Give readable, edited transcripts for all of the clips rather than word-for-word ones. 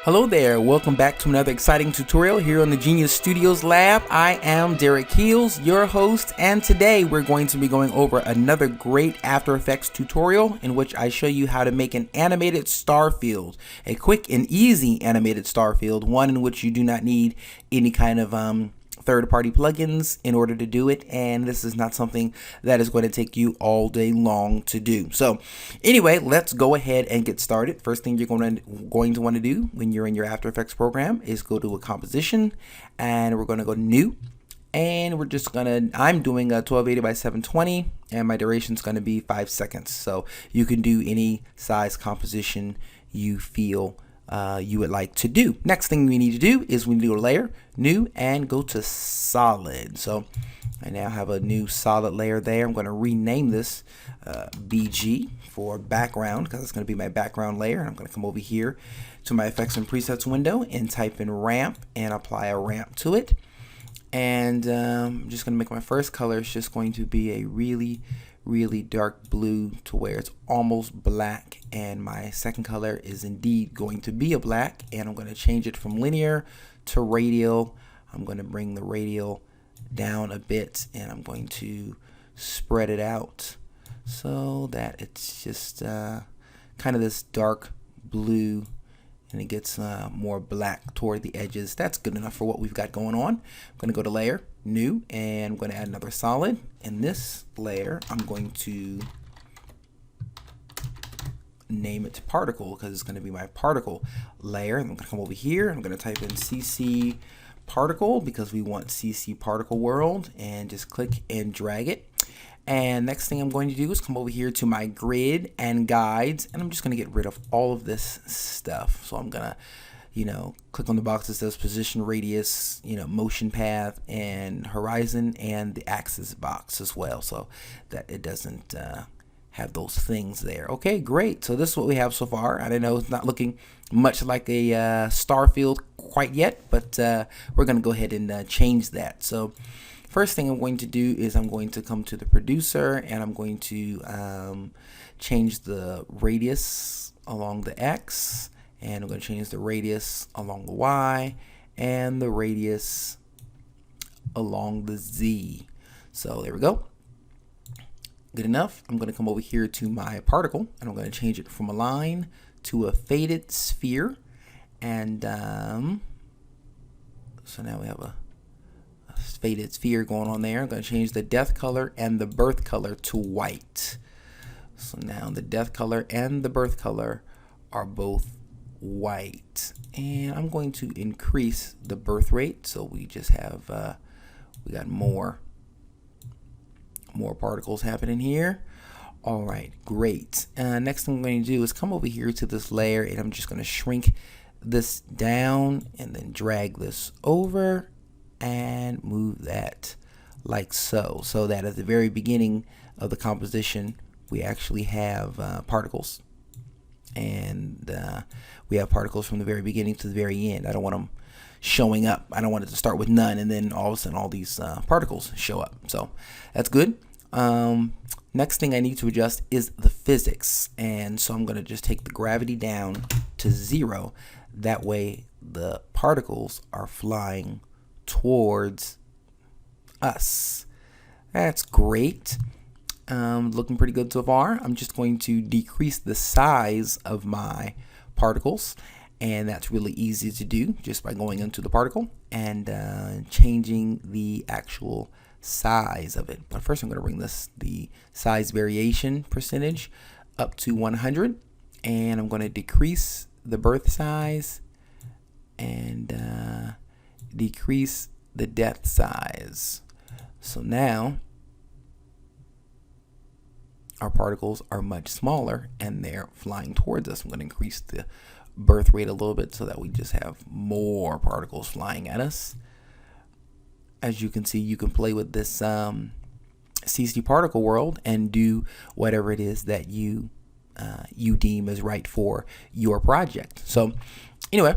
Hello there, welcome back to another exciting tutorial here on the Genius Studios Lab. I am Derek Heels, your host, and today we're going to be going over another great After Effects tutorial in which I show you how to make an animated Starfield, a quick and easy animated Starfield, one in which you do not need any kind of third-party plugins in order to do it, and this is not something that is going to take you all day long to do. So anyway, let's go ahead and get started. First thing you're going to want to do when you're in your After Effects program is go to a composition, and we're going to go to new, and we're just gonna, I'm doing a 1280 by 720, and my duration is going to be 5 seconds. So you can do any size composition you feel you would like to do. Next thing we need to do is we need to go to layer, new, and go to solid. So I now have a new solid layer there. I'm going to rename this BG for background because it's going to be my background layer. I'm going to come over here to my effects and presets window and type in ramp and apply a ramp to it. And I'm just going to make my first color. It's just going to be a really dark blue to where it's almost black, and my second color is indeed going to be a black, and I'm going to change it from linear to radial. I'm going to bring the radial down a bit, and I'm going to spread it out so that it's just kind of this dark blue, and it gets more black toward the edges. That's good enough for what we've got going on. I'm going to go to layer, new, and I'm going to add another solid. In this layer, I'm going to name it particle because it's going to be my particle layer. I'm going to come over here. I'm going to type in CC particle because we want CC particle world, and just click and drag it. And next thing I'm going to do is come over here to my grid and guides, and I'm just going to get rid of all of this stuff. So I'm going to, click on the box that says position, radius, motion path, and horizon, and the axis box as well, so that it doesn't have those things there. Okay, great. So this is what we have so far. I know it's not looking much like a Starfield quite yet, but we're going to go ahead and change that. So first thing I'm going to do is I'm going to come to the producer, and I'm going to change the radius along the X, and I'm going to change the radius along the Y, and the radius along the Z. So there we go. Good enough. I'm going to come over here to my particle, and I'm going to change it from a line to a faded sphere. And so now we have a faded sphere going on there. I'm going to change the depth color and the birth color to white. So now the depth color and the birth color are both white, and I'm going to increase the birth rate so we just have we got more particles happening here. All right, great. Next thing I'm going to do is come over here to this layer, and I'm just going to shrink this down and then drag this over and move that like so, so that at the very beginning of the composition we actually have particles, and we have particles from the very beginning to the very end. I don't want them showing up. I don't want it to start with none and then all of a sudden all these particles show up. So that's good. Next thing I need to adjust is the physics, and so I'm going to just take the gravity down to 0. That way the particles are flying towards us. That's great. Looking pretty good so far. I'm just going to decrease the size of my particles, and that's really easy to do just by going into the particle and changing the actual size of it. But first I'm going to bring the size variation percentage up to 100, and I'm going to decrease the birth size and decrease the depth size. So now our particles are much smaller and they're flying towards us. I'm going to increase the birth rate a little bit so that we just have more particles flying at us. As you can see, you can play with this CC particle world and do whatever it is that you deem is right for your project. So anyway,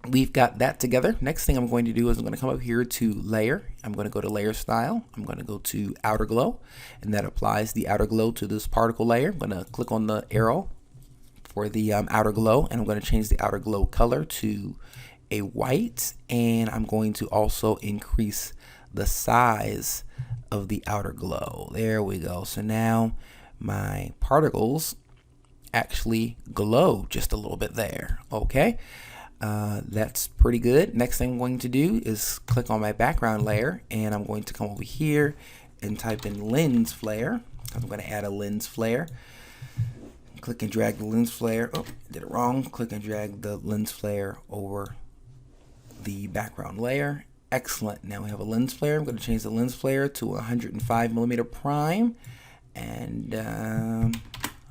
we've got that together. Next thing I'm going to do is I'm going to come up here to layer. I'm going to go to layer style. I'm going to go to outer glow, and that applies the outer glow to this particle layer. I'm going to click on the arrow for the outer glow, and I'm going to change the outer glow color to a white, and I'm going to also increase the size of the outer glow. There we go. So now my particles actually glow just a little bit there. Okay, that's pretty good. Next thing I'm going to do is click on my background layer, and I'm going to come over here and type in lens flare. I'm going to add a lens flare. Click and drag the lens flare. Oh, did it wrong. Click and drag the lens flare over the background layer. Excellent. Now we have a lens flare. I'm going to change the lens flare to 105mm prime, and I'm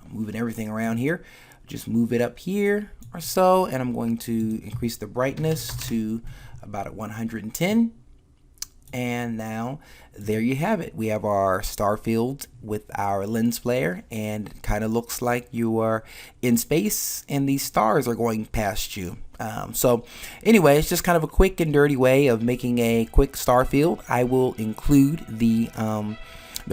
moving everything around here. Just move it up here or so, and I'm going to increase the brightness to about 110. And now there you have it. We have our Starfield with our lens flare, and it kind of looks like you are in space and these stars are going past you. So anyway, it's just kind of a quick and dirty way of making a quick Starfield. I will include the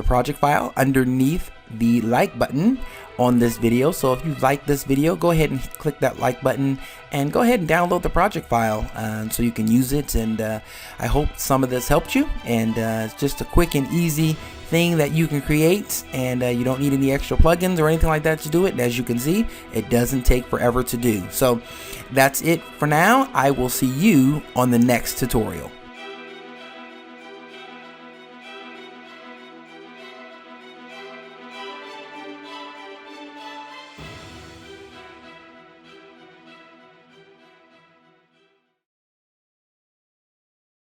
project file underneath the like button on this video. So if you like this video, go ahead and click that like button and go ahead and download the project file so you can use it. And I hope some of this helped you, and it's just a quick and easy thing that you can create, and you don't need any extra plugins or anything like that to do it. And as you can see, it doesn't take forever to do. So that's it for now. I will see you on the next tutorial.